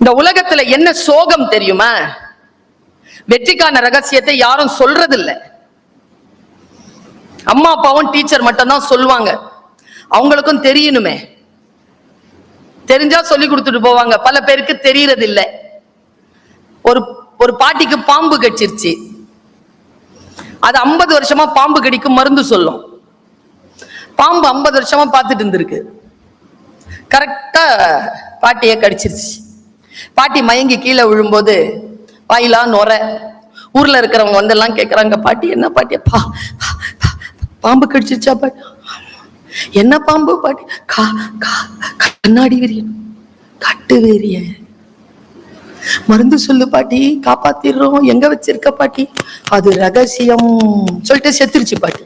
இந்த உலகத்துல என்ன சோகம் தெரியுமா? வெற்றிக்கான ரகசியத்தை யாரும் சொல்றது இல்ல. அம்மா அப்பாவும் டீச்சர் மட்டும் தான் சொல்லுவாங்க. அவங்களுக்கும் தெரியணுமே, தெரிஞ்சா சொல்லி கொடுத்துட்டு போவாங்க. பல பேருக்கு தெரியறது இல்ல. ஒரு பாட்டிக்கு பாம்பு கடிச்சிருச்சு. அது 50 வருஷமா பாம்பு கடிக்கும் மருந்து சொல்லும். பாம்பு 50 வருஷமா பார்த்துட்டு இருந்திருக்கு. கரெக்டா பாட்டிய கடிச்சிருச்சு. பாட்டி மயங்கி கீழே விழும்போது வாயிலா நுர. ஊர்ல இருக்கிறவங்க வந்து எல்லாம் கேட்கறாங்க, பாட்டி என்ன பாட்டி பாம்பு கடிச்சிருச்சா பாட்டி? என்ன பாம்பு பாட்டி? கண்ணாடி வெறியன், கட்டு வெறிய, மருந்து சொல்லு பாட்டி, காப்பாத்திடுறோம். எங்க வச்சிருக்க பாட்டி? அது ரகசியம் சொல்லிட்டு செத்துருச்சு பாட்டி.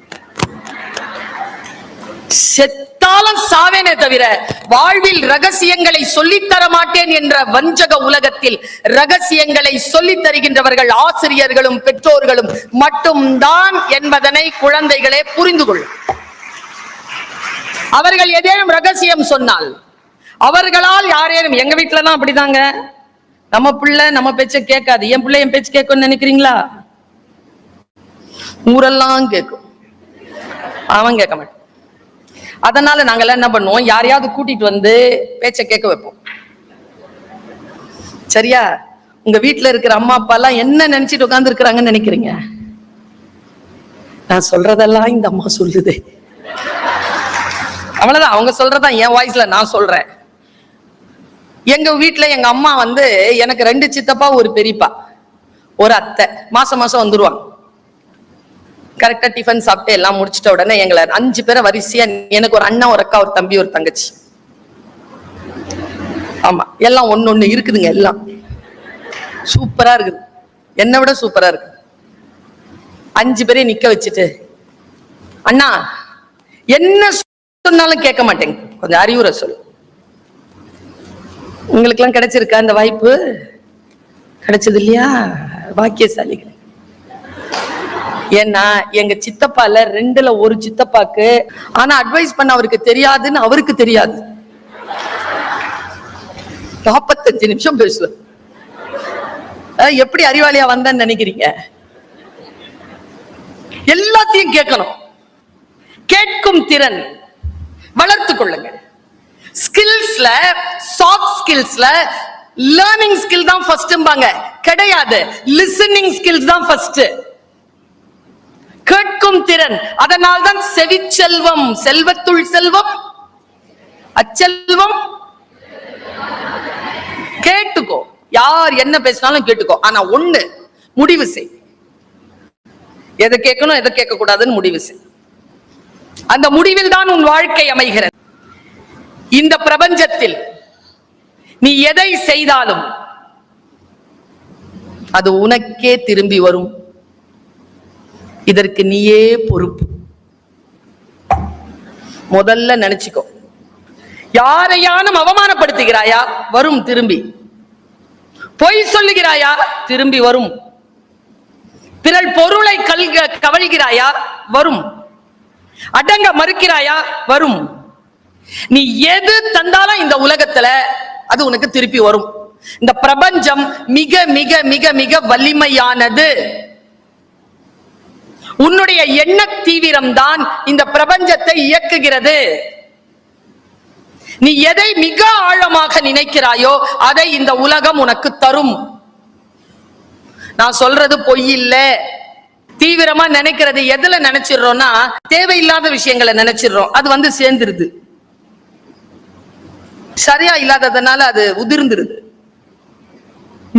செத்தாலும் சாவேனே தவிர வாழ்வில் ரகசியங்களை சொல்லித்தர மாட்டேன் என்ற வஞ்சக உலகத்தில் ரகசியங்களை சொல்லித் தருகின்றவர்கள் ஆசிரியர்களும் பெற்றோர்களும் மட்டும்தான் என்பதனை குழந்தைகளே புரிந்து கொள்ளும். அவர்கள் ஏதேனும் ரகசியம் சொன்னால் அவர்களால் யாரேனும், எங்க வீட்டுலதான் அப்படிதாங்க, நம்ம பிள்ளை நம்ம பேச்ச கேட்காது. என் பிள்ளை என் பேச்சு கேட்கும்னு நினைக்கிறீங்களா? ஊரெல்லாம் கேட்கும், அவன் கேட்க மாட்டான். அதனால நாங்கெல்லாம் என்ன பண்ணுவோம், யாரையாவது கூட்டிட்டு வந்து பேச்ச கேட்க வைப்போம். சரியா? உங்க வீட்டுல இருக்கிற அம்மா அப்பா எல்லாம் என்ன நினைச்சிட்டு உட்கார்ந்து இருக்கிறாங்கன்னு நினைக்கிறீங்க? நான் சொல்றதெல்லாம் இந்த அம்மா சொல்லுது, அவ்வளவுதான். அவங்க சொல்றதா என் வாய்ஸ்ல நான் சொல்றேன். எங்க வீட்டுல எங்க அம்மா வந்து எனக்கு 2 சித்தப்பா, ஒரு பெரியப்பா, ஒரு அத்தை. மாசம் மாசம் வந்துருவாங்க. கரெக்டா டிஃபன் சாப்பிட்டு எல்லாம் முடிச்சிட்ட உடனே எங்களை 5 பேரை வரிசையா, எனக்கு ஒரு அண்ணன், ஒரு அக்கா, ஒரு தம்பி, ஒரு தங்கச்சி. ஆமா, எல்லாம் ஒண்ணு இருக்குதுங்க. எல்லாம் சூப்பரா இருக்குது, என்னை விட சூப்பரா இருக்கு. 5 பேரையும் நிக்க வச்சுட்டு, அண்ணா என்ன சொன்னாலும் கேட்க மாட்டேங்க, கொஞ்சம் அறிவுரை சொல்லு. உங்களுக்கு எல்லாம் கிடைச்சிருக்கா அந்த வாய்ப்பு? கிடைச்சது இல்லையா? பாக்கியசாலிகள். ஏன்னா எங்க சித்தப்பால 2ல ஒரு சித்தப்பாக்கு ஆனா அட்வைஸ் பண்ண அவருக்கு தெரியாதுன்னு அவருக்கு தெரியாது. 45 நிமிஷம் பேசல. எப்படி அறிவாளியா வந்தேன்னு நினைக்கிறீங்க? எல்லாத்தையும் கேட்கணும். கேட்கும் திறன் வளர்த்து கொள்ளுங்க. ஸ்கில்ஸ்ல, சாஃப்ட் ஸ்கில்ஸ்ல லேர்னிங் ஸ்கில் தான் ஃபர்ஸ்ட்பாங்க. கிடையாது, லிசனிங் ஸ்கில்ஸ் தான் ஃபர்ஸ்ட். கேட்கும் திறன். அதனால்தான் செவிச்செல்வம், செல்வத்துள் செல்வம் அச்செல்வம். கேட்டுக்கோ, யார் என்ன பேசினாலும் கேட்டுக்கோ. ஆனா ஒண்ணு முடிவு செய், எதை கேட்கணும் எதை கேட்க கூடாதுன்னு முடிவு செய். அந்த முடிவில் தான் உன் வாழ்க்கை அமைகிறது. இந்த பிரபஞ்சத்தில் நீ எதை செய்தாலும் அது உனக்கே திரும்பி வரும். இதற்கு நீயே பொறுப்பு. முதல்ல நினைச்சுக்கோ. யாரையானும் அவமானப்படுத்துகிறாயா? வரும் திரும்பி. பொய் சொல்லுகிறாயா? திரும்பி வரும். பிறர் பொருளை கவழ்கிறாயா? வரும். அடங்க மறுக்கிறாயா? வரும். நீ எது தந்தாலும் இந்த உலகத்துல அது உனக்கு திருப்பி வரும். இந்த பிரபஞ்சம் மிக மிக மிக மிக வலிமையானது. உன்னுடைய எண்ண தீவிரம் தான் இந்த பிரபஞ்சத்தை இயக்குகிறது. நீ எதை மிக ஆழமாக நினைக்கிறாயோ அதை இந்த உலகம் உனக்கு தரும். நான் சொல்றது பொய் இல்ல. தீவிரமா நினைக்கிறது எதுல நினைச்சிடறோம்னா, தேவையில்லாத விஷயங்களை நினைச்சிடறோம். அது வந்து சேர்ந்துருது. சரியா இல்லாததுனால அது உதிர்ந்துருது.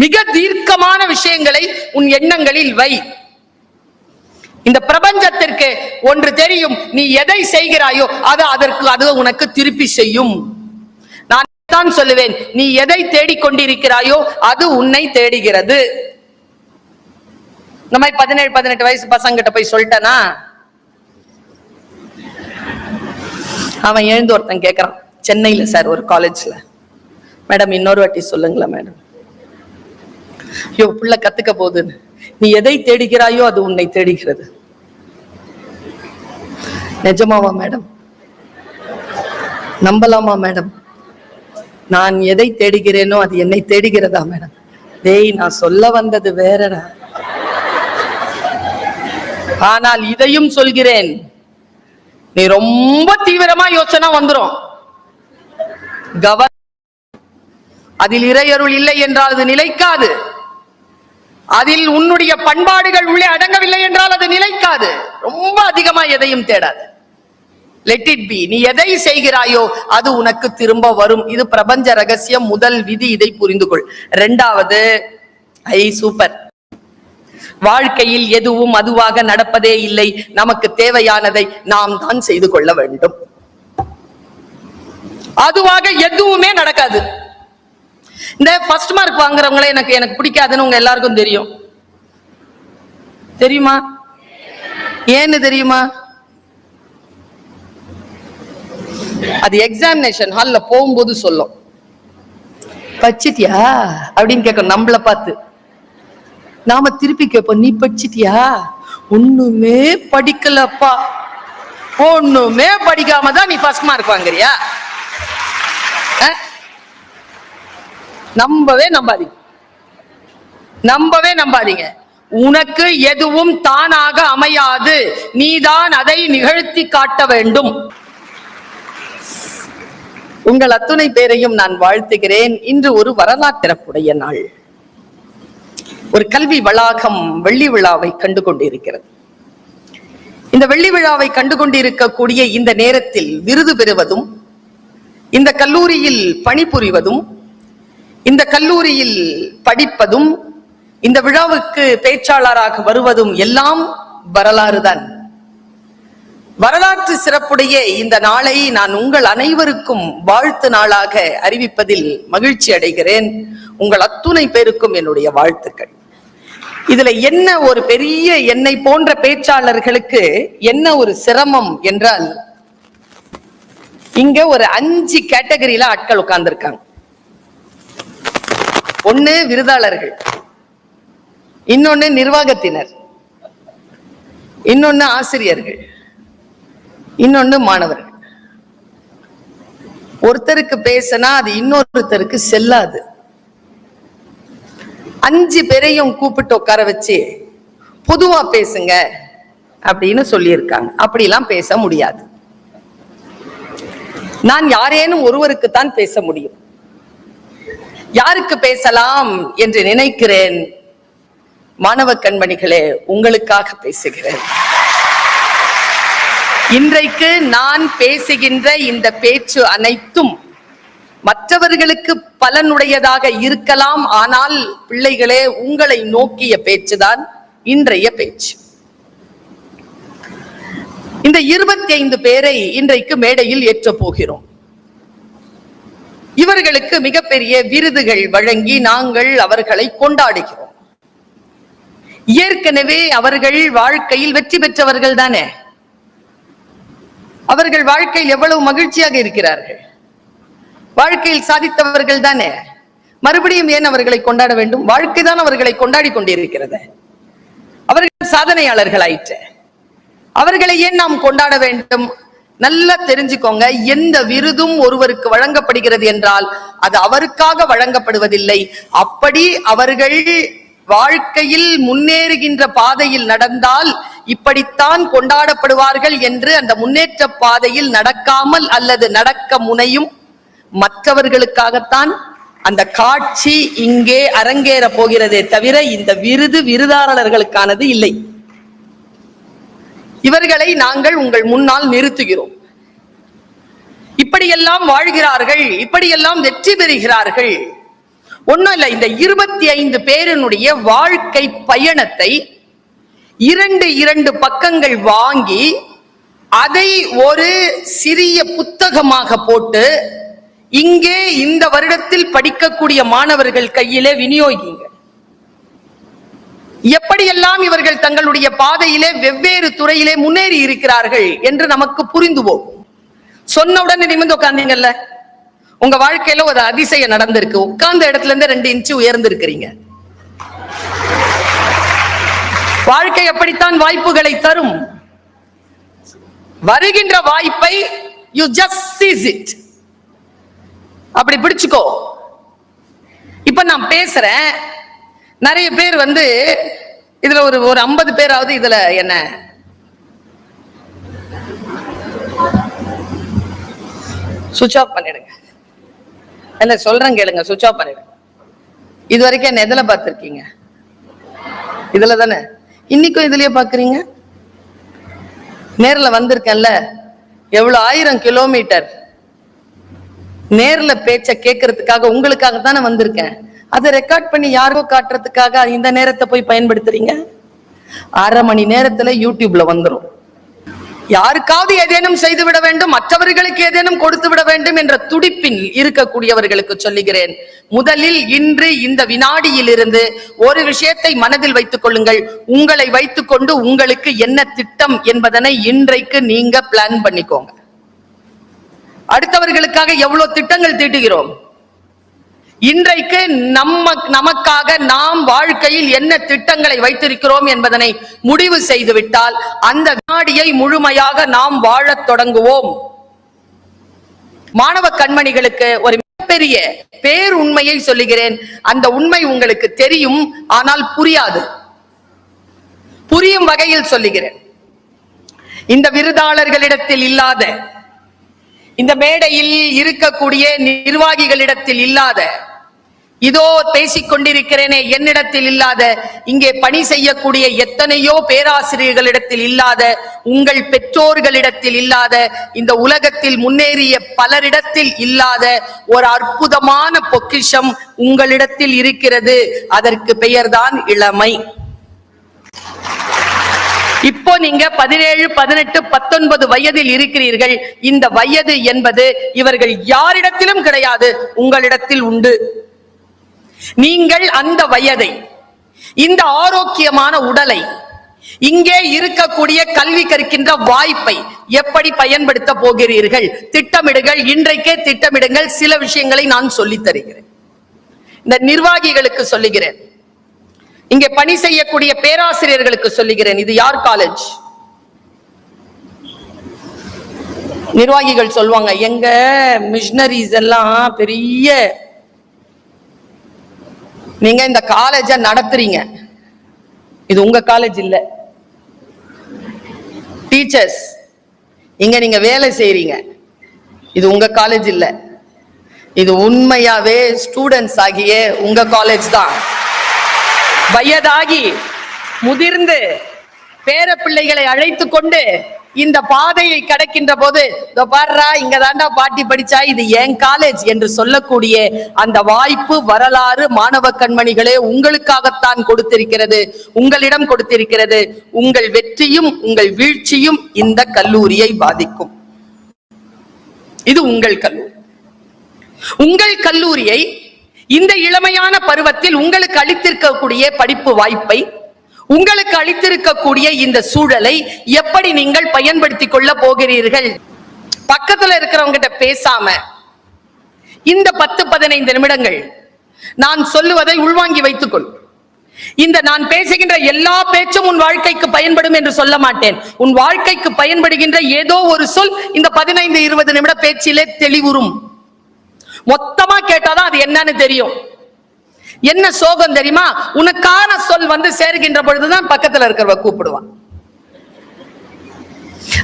மிக தீர்க்கமான விஷயங்களை உன் எண்ணங்களில் வை. இந்த பிரபஞ்சத்திற்கு ஒன்று தெரியும், நீ எதை செய்கிறாயோ அது உனக்கு திருப்பி செய்யும். நான் தான் சொல்லுவேன், நீ எதை தேடிக்கொண்டிருக்கிறாயோ அது உன்னை தேடுகிறது. இந்த மாதிரி 17-18 வயசு பசங்க கிட்ட போய் சொல்லிட்டேனா, அவன் எழுந்து ஒருத்தன் கேட்கறான், சென்னையில சார் ஒரு காலேஜ்ல, மேடம் இன்னொரு வாட்டி சொல்லுங்களா மேடம், ஐயோ புள்ள கத்துக்க போகுதுன்னு. நீ எதை தேடுகிறாயோ அது உன்னை தேடுகிறது. நிஜமாவா மேடம்? நம்பலாமா மேடம்? நான் எதை தேடுகிறேனோ அது என்னை தேடுகிறதா மேடம்? டேய், நான் சொல்ல வந்தது வேறடா. ஆனால் இதையும் சொல்கிறேன், நீ ரொம்ப தீவிரமா யோசனை வந்துரும். அதில் இறையருள் இல்லை என்றால் அது நிலைக்காது. அதில் உன்னுடைய பண்பாடுகள் உள்ளே அடங்கவில்லை என்றால் அது நிலைக்காது. ரொம்ப அதிகமா எதையும் தேடாது. Let it be. நீ எதை செய்கிறாயோ அது உனக்கு திரும்ப வரும். இது பிரபஞ்ச ரகசியம். முதல் விதி, இதை புரிந்து கொள். இரண்டாவது, சூப்பர், வாழ்க்கையில் எதுவும் அதுவாக நடப்பதே இல்லை. நமக்கு தேவையானதை நாம் தான் செய்து கொள்ள வேண்டும். அதுவாக எதுவுமே நடக்காது. இந்த ஃபர்ஸ்ட் மார்க் வாங்குறவங்களே எனக்கு பிடிக்காதுன்னு உங்க எல்லாருக்கும் தெரியும். தெரியுமா? ஏன்னு தெரியுமா? அது எக்ஸாமினேஷன் ஹால்ல போகும்போது சொல்லும், படிச்சிட்டியா அப்படின்னு கேட்கும் நம்மள பார்த்து. நாம திருப்பி கேட்போம், நீ படிச்சிட்டியா? ஒண்ணுமே படிக்கலப்பா. ஒண்ணுமே படிக்காம தான் நீ ஃபர்ஸ்ட் மார்க் வாங்குறியா? நம்பவே நம்பாதீங்க. உனக்கு எதுவும் தானாக அமையாது. நீதான் அதை நிகழ்த்தி காட்ட வேண்டும். உங்கள் அத்துணை பேரையும் நான் வாழ்த்துகிறேன். இன்று ஒரு வரலாற்றுடைய நாள். ஒரு கல்வி வளாகம் வெள்ளி விழாவை கண்டு கொண்டிருக்கிறது. இந்த வெள்ளி விழாவை கண்டு கொண்டிருக்கக்கூடிய இந்த நேரத்தில் விருது பெறுவதும், இந்த கல்லூரியில் பணிபுரிவதும், இந்த கல்லூரியில் படிப்பதும், இந்த விழாவுக்கு பேச்சாளராக வருவதும் எல்லாம் வரலாறு தான். வரலாற்று சிறப்புடைய இந்த நாளை நான் உங்கள் அனைவருக்கும் வாழ்த்து நாளாக அறிவிப்பதில் மகிழ்ச்சி அடைகிறேன். உங்கள் அத்துணை பேருக்கும் என்னுடைய வாழ்த்துக்கள். இதுல என்ன ஒரு பெரிய, என்னை போன்ற பேச்சாளர்களுக்கு என்ன ஒரு சிரமம் என்றால், இங்க ஒரு 5 கேட்டகரியில ஆட்கள் உட்கார்ந்துருக்காங்க. ஒண்ணு விருதாளர்கள், இன்னொன்னு நிர்வாகத்தினர், இன்னொன்னு ஆசிரியர்கள், இன்னொன்னு மாணவர்கள். ஒருத்தருக்கு பேசினா அது இன்னொருத்தருக்கு செல்லாது. 5 பேரையும் கூப்பிட்டு உட்கார வச்சு பொதுவா பேசுங்க அப்படின்னு சொல்லியிருக்காங்க. அப்படிலாம் பேச முடியாது. நான் யாரேனும் ஒருவருக்குத்தான் பேச முடியும். யாருக்கு பேசலாம் என்று நினைக்கிறேன். மாணவ கண்மணிகளே, உங்களுக்காக பேசுகிறேன். இன்றைக்கு நான் பேசுகின்ற இந்த பேச்சு அனைத்தும் மற்றவர்களுக்கு பலனுடையதாக இருக்கலாம். ஆனால் பிள்ளைகளே, உங்களை நோக்கிய பேச்சுதான் இன்றைய பேச்சு. இந்த 25 பேரை இன்றைக்கு மேடையில் ஏற்ற போகிறோம். இவர்களுக்கு மிகப்பெரிய விருதுகள் வழங்கி நாங்கள் அவர்களை கொண்டாடுகிறோம். ஏற்கனவே அவர்கள் வாழ்க்கையில் வெற்றி பெற்றவர்கள் தானே. அவர்கள் வாழ்க்கையில் எவ்வளவு மகிழ்ச்சியாக இருக்கிறார்கள். வாழ்க்கையில் சாதித்தவர்கள் தானே. மறுபடியும் ஏன் அவர்களை கொண்டாட வேண்டும்? வாழ்க்கை தான் அவர்களை கொண்டாடி கொண்டிருக்கிறது. அவர்கள் சாதனையாளர்கள் ஆயிற்று. அவர்களை ஏன் நாம் கொண்டாட வேண்டும்? நல்லா தெரிஞ்சுக்கோங்க, எந்த விருதும் ஒருவருக்கு வழங்கப்படுகிறது என்றால் அது அவருக்காக வழங்கப்படுவதில்லை. அப்படி அவர்கள் வாழ்க்கையில் முன்னேறுகின்ற பாதையில் நடந்தால் இப்படித்தான் கொண்டாடப்படுவார்கள் என்று அந்த முன்னேற்ற பாதையில் நடக்காமல் அல்லது நடக்க முனையும் மற்றவர்களுக்காகத்தான் அந்த காட்சி இங்கே அரங்கேற போகிறதே தவிர இந்த விருது விருதாளர்களுக்கானது இல்லை. இவர்களை நாங்கள் உங்கள் முன்னால் நிறுத்துகிறோம். இப்படியெல்லாம் வாழ்கிறார்கள், இப்படியெல்லாம் வெற்றி பெறுகிறார்கள். ஒண்ணும் இல்ல, இந்த 25 பேரினுடைய வாழ்க்கை பயணத்தை 2 பக்கங்கள் வாங்கி அதை ஒரு சிறிய புத்தகமாக போட்டு இங்கே இந்த வருடத்தில் படிக்கக்கூடிய மாணவர்கள் கையிலே விநியோகிங்க. எப்படியெல்லாம் இவர்கள் தங்களுடைய பாதையிலே வெவ்வேறு துறையிலே முன்னேறி இருக்கிறார்கள் என்று நமக்கு புரிந்து போகும். சொன்ன உடனே நிமிர்ந்து உட்கார்ந்தீங்கல்ல, உங்க வாழ்க்கையில ஒரு அதிசயம் நடந்திருக்கு. உட்கார்ந்த இடத்துல இருந்து 2 இன்ச்சு உயர்ந்திருக்கிறீங்க. வாழ்க்கை அப்படித்தான் வாய்ப்புகளை தரும். வருகின்ற வாய்ப்பை you just seize it. அப்படி பிடிச்சுக்கோ. இப்ப நான் பேசுறேன், நிறைய பேர் இதுல ஒரு 50 பேராவது இதுல என்ன சுவிட்ச் ஆஃப் பண்ணிடுங்க. இல்ல சொல்றேன் கேளுங்க, சுவிட்ச் ஆஃப் பண்ணிடுங்க. இது வரைக்கும் என்ன எதுல பார்த்திருக்கீங்க? இதுல தானே. இன்னைக்கும் இதுலயே பாக்குறீங்க. நேர்ல வந்திருக்கேன்ல, எவ்வளவு 1000 கிலோமீட்டர் நேர்ல பேச்ச கேட்கறதுக்காக உங்களுக்காக தானே வந்திருக்கேன். அதை ரெக்கார்ட் பண்ணி யாருக்கோ காட்டுறதுக்காக இந்த நேரத்தை போய் பயன்படுத்துறீங்க. 1/2 மணி நேரத்துல யூடியூப்ல வந்துடும். யாருக்காவது ஏதேனும் செய்து விட வேண்டும், மற்றவர்களுக்கு ஏதேனும் கொடுத்து விட வேண்டும் என்ற துடிப்பில் இருக்கக்கூடியவர்களுக்கு சொல்லுகிறேன், முதலில் இன்று இந்த வினாடியில் இருந்து ஒரு விஷயத்தை மனதில் வைத்துக் கொள்ளுங்கள். உங்களை வைத்துக்கொண்டு உங்களுக்கு என்ன திட்டம் என்பதனை இன்றைக்கு நீங்க பிளான் பண்ணிக்கோங்க. அடுத்தவர்களுக்காக எவ்வளவு திட்டங்கள் தீட்டுகிறோம். இன்றைக்கு நமக்காக நாம் வாழ்க்கையில் என்ன திட்டங்களை வைத்திருக்கிறோம் என்பதனை முடிவு செய்துவிட்டால் அந்த வினாடியை முழுமையாக நாம் வாழத் தொடங்குவோம். மாணவ கண்மணிகளுக்கு ஒரு மிகப்பெரிய பேருண்மையை சொல்லுகிறேன். அந்த உண்மை உங்களுக்கு தெரியும், ஆனால் புரியாது. புரியும் வகையில் சொல்லுகிறேன். இந்த விருதாளர்களிடத்தில் இல்லாத, இந்த மேடையில் இருக்கக்கூடிய நிர்வாகிகளிடத்தில் இல்லாத, இதோ பேசிக் கொண்டிருக்கிறேனே என்னிடத்தில் இல்லாத, இங்கே பணி செய்யக்கூடிய எத்தனையோ பேராசிரியர்களிடத்தில் இல்லாத, உங்கள் பெற்றோர்களிடத்தில் இல்லாத, இந்த உலகத்தில் முன்னேறிய பலரிடத்தில் இல்லாத ஒரு அற்புதமான பொக்கிஷம் உங்களிடத்தில் இருக்கிறது. அதற்கு பெயர்தான் இளமை. இப்போ நீங்க 17, 18, 19 வயதில் இருக்கிறீர்கள். இந்த வயது என்பது இவர்கள் யாரிடத்திலும் கிடையாது, உங்களிடத்தில் உண்டு. நீங்கள் அந்த வயதை, இந்த ஆரோக்கியமான உடலை, இங்கே இருக்கக்கூடிய கல்வி கற்கின்ற வாய்ப்பை எப்படி பயன்படுத்த போகிறீர்கள்? திட்டமிடுங்கள். இன்றைக்கே திட்டமிடுங்கள். சில விஷயங்களை நான் சொல்லித் தருகிறேன். இந்த நிர்வாகிகளுக்கு சொல்லுகிறேன், இங்கே பணி செய்யக்கூடிய பேராசிரியர்களுக்கு சொல்லுகிறேன். இது யார் காலேஜ்? நிர்வாகிகள் சொல்லுவாங்க, எங்க மிஷனரிஸ் எல்லாம் பெரிய, நீங்க இந்த காலேஜ நடத்துறீங்க, இது உங்க காலேஜ் இல்ல. டீச்சர்ஸ், இங்க நீங்க வேலை செய்றீங்க, இது உங்க காலேஜ் இல்ல. இது உண்மையாவே ஸ்டூடெண்ட்ஸ் ஆகிய உங்க காலேஜ் தான். வயதாகி முதிர்ந்து பேர பிள்ளைகளை அழைத்து கொண்டு இந்த பாதையை கடக்கின்ற போது, பாருடா இங்க தாண்டா பாட்டி படிச்சா, இது என் காலேஜ் என்று சொல்லக்கூடிய அந்த வாய்ப்பு, வரலாறு மாணவ கண்மணிகளே உங்களுக்காகத்தான் கொடுத்திருக்கிறது, உங்களிடம் கொடுத்திருக்கிறது. உங்கள் வெற்றியும் உங்கள் வீழ்ச்சியும் இந்த கல்லூரியை பாதிக்கும். இது உங்கள் கல்லூரி. உங்கள் கல்லூரியை இந்த இளமையான பருவத்தில் உங்களுக்கு அளித்திருக்கக்கூடிய படிப்பு வாய்ப்பை, உங்களுக்கு அளித்திருக்கக்கூடிய இந்த சூழலை எப்படி நீங்கள் பயன்படுத்திக் கொள்ள போகிறீர்கள்? பக்கத்துல இருக்கிறவங்க கிட்ட பேசாம இந்த 10-15 நிமிடங்கள் நான் சொல்லுவதை உள்வாங்கி வைத்துக்கொள். இந்த நான் பேசுகின்ற எல்லா பேச்சும் உன் வாழ்க்கைக்கு பயன்படும் என்று சொல்ல மாட்டேன். உன் வாழ்க்கைக்கு பயன்படுகின்ற ஏதோ ஒரு சொல் இந்த 15-20 நிமிட பேச்சிலே தெளிவுறும். மொத்தமா கேட்டாதான் அது என்னன்னு தெரியும். என்ன சோகம் தெரியுமா? உனக்கான சொல் சேர்கின்ற பொழுதுதான் பக்கத்துல இருக்கிறவ கூப்பிடுவான்.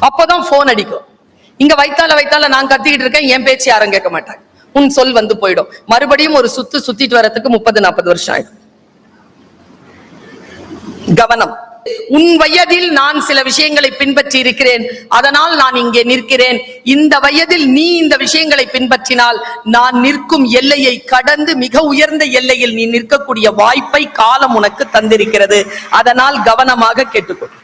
அப்பதான் போன் அடிக்கும். இங்க வைத்தால நான் கத்திக்கிட்டு இருக்கேன், என் பேச்சு யாரும் கேட்க மாட்டாங்க. உன் சொல் போயிடும். மறுபடியும் ஒரு சுத்திட்டு வரதுக்கு 30-40 வருஷம் ஆயிடும். கவனம். உன் வயதில் நான் சில விஷயங்களை பின்பற்றி இருக்கிறேன், அதனால் நான் இங்கே நிற்கிறேன். இந்த வயதில் நீ இந்த விஷயங்களை பின்பற்றினால் நான் நிற்கும் எல்லையை கடந்து மிக உயர்ந்த எல்லையில் நீ நிற்கக்கூடிய வாய்ப்பை காலம் உனக்கு தந்திருக்கிறது. அதனால் கவனமாக கேட்டுக்கொள்.